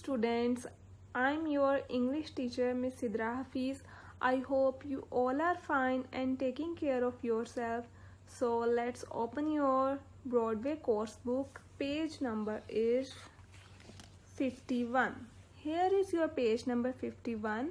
students. I'm your English teacher, Miss Sidra Hafiz. I hope you all are fine and taking care of yourself. So let's open your Broadway course book. Page number is 51. Here is your page number 51,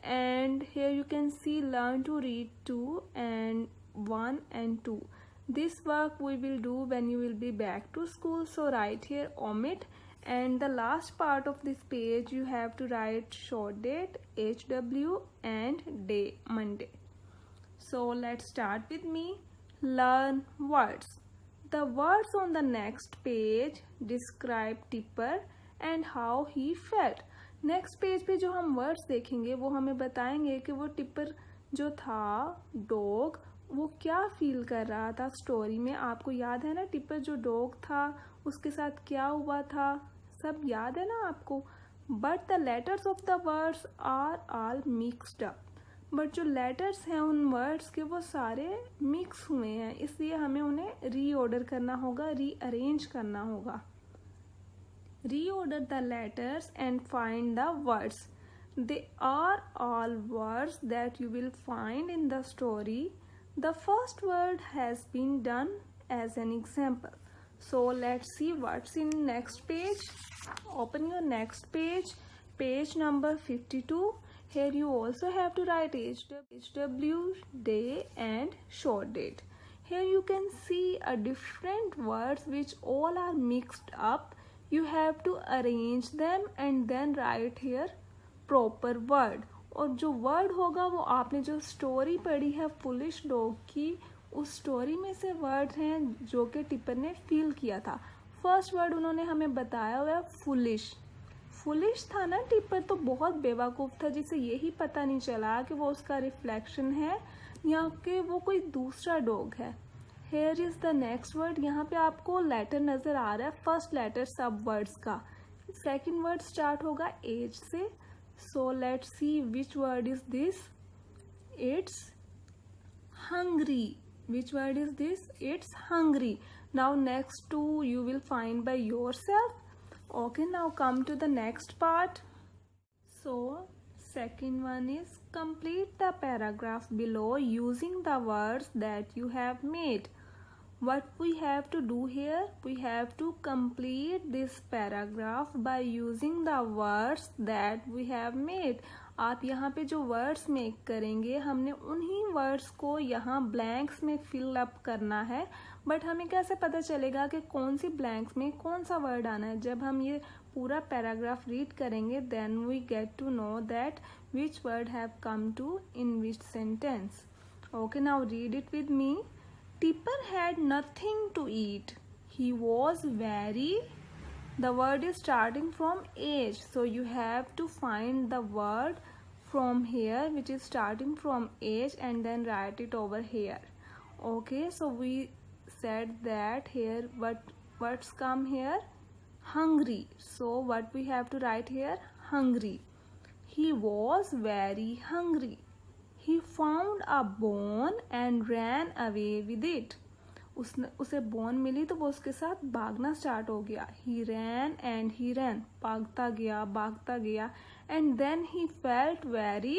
and here you can see learn to read 2 and 1 and 2. This work we will do when you will be back to school, so write here omit, and the last part of this page you have to write short date, HW, and day, Monday. So let's start with me. Learn words. The words on the next page describe Tipper and how he felt. Next page पे जो हम words देखेंगे वो हमें बताएंगे कि वो tipper जो था डॉग वो क्या फील कर रहा था स्टोरी में. आपको याद है ना टिपर जो डॉग था उसके साथ क्या हुआ था, सब याद है ना आपको. But the letters of the words are all mixed up. But जो लेटर्स हैं उन वर्ड्स के वो सारे मिक्स हुए हैं, इसलिए हमें उन्हें रीऑर्डर करना होगा, रीअरेंज करना होगा. Reorder the letters and find the words. They are all words that you will find in the story. The first word has been done as an example. So let's see what's in next page. Open your next page, page number 52. Here you also have to write HW, day, and short date. Here you can see a different words which all are mixed up. You have to arrange them and then write here proper word. और जो word होगा वो आपने जो story पढ़ी है foolish dog की, उस स्टोरी में से वर्ड हैं जो कि टिपर ने फील किया था. फर्स्ट वर्ड उन्होंने हमें बताया हुआ है फुलिश. फुलिश था ना टिपर, तो बहुत बेवकूफ़ था जिसे यही पता नहीं चला कि वो उसका रिफ्लेक्शन है या कि वो कोई दूसरा डॉग है. Here is the next word. यहाँ पे आपको लेटर नज़र आ रहा है, फर्स्ट लेटर सब वर्ड्स का. सेकेंड वर्ड स्टार्ट होगा एज से. So let's see which word is this. It's hungry. Which word is this? It's hungry. Now next to you will find by yourself. Okay, now come to the next part. So second one is complete the paragraph below using the words that you have made. What we have to do here, we have to complete this paragraph by using the words that we have made. आप यहाँ पे जो words make करेंगे हमने उन्हीं words को यहाँ blanks में फिल अप करना है. बट हमें कैसे पता चलेगा कि कौन सी ब्लैंक्स में कौन सा वर्ड आना है? जब हम ये पूरा पैराग्राफ रीड करेंगे then we get to know that which word have come to in which sentence. Okay, now read it with me. Tipper had nothing to eat. He was very. The word is starting from age, so you have to find the word from here which is starting from age and then write it over here. Okay, so we said that here what's come here? Hungry. So what we have to write here? Hungry. He was very hungry. He found a bone and ran away with it. उसे bone मिली तो वो उसके साथ भागना start हो गया. He ran and he ran. भागता गया and then he felt very.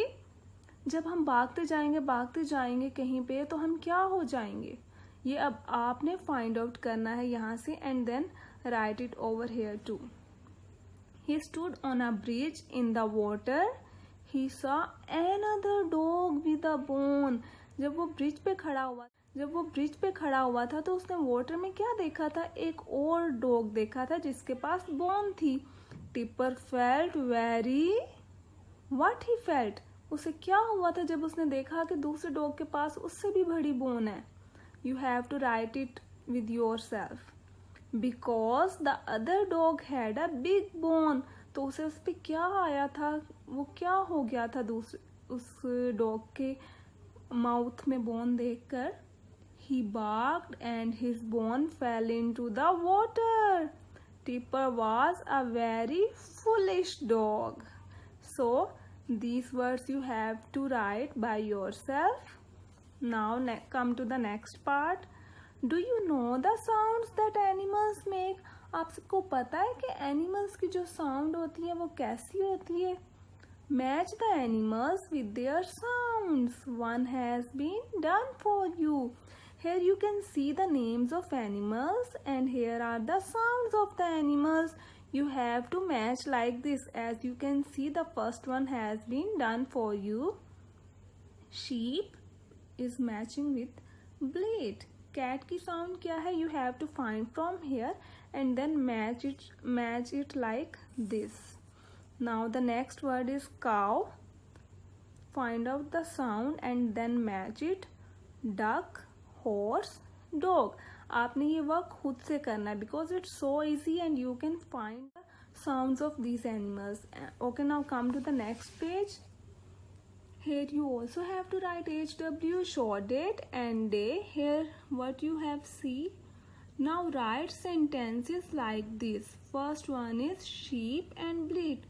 जब हम भागते जाएंगे कहीं पे तो हम क्या हो जाएंगे, ये अब आपने फाइंड आउट करना है यहाँ से and then write it over here too. He stood on a bridge in the water. He saw another dog with a bone. जब वो ब्रिज पे खड़ा हुआ था तो उसने वाटर में क्या देखा था? एक और डॉग देखा था जिसके पास बोन थी. Tipper felt very. What he felt? उसे क्या हुआ था जब उसने देखा कि दूसरे डॉग के पास उससे भी बड़ी बोन है? You have to write it with yourself. Because the other dog had a big bone. तो उसे उस पर क्या आया था, वो क्या हो गया था उस डॉग के माउथ में बोन देखकर? He barked and his bone fell into the water. Tipper was a very foolish dog. So these words you have to write by yourself. Now come to the next part. Do you know the sounds that animals make आप सबको पता है कि animals की जो sound होती है वो कैसी होती है? Match the animals with their sounds. One has been done for you. Here you can see the names of animals and here are the sounds of the animals. You have to match like this. As you can see, the first one has been done for you. Sheep is matching with bleat. Cat की sound क्या है? You have to find from here and then match it like this. Now the next word is cow. Find out the sound and then match it. Duck, horse, dog. आपने ये work खुद से करना है because it's so easy and you can find the sounds of these animals. Okay, now come to the next page. Here you also have to write HW, short date and day. Here what you have see. Now write sentences like this. First one is sheep and bleat.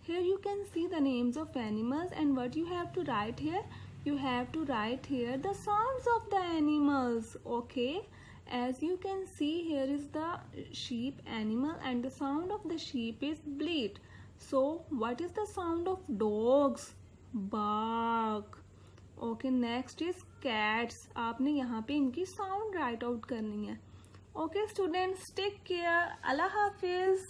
Here you can see the names of animals and what you have to write here. You have to write here the sounds of the animals. Okay, as you can see, here is the sheep animal and the sound of the sheep is bleat. So what is the sound of dogs? Bark. Okay, next is cats. आपने यहाँ पे इनकी sound write out करनी है. Okay students, take care. Allah Hafiz.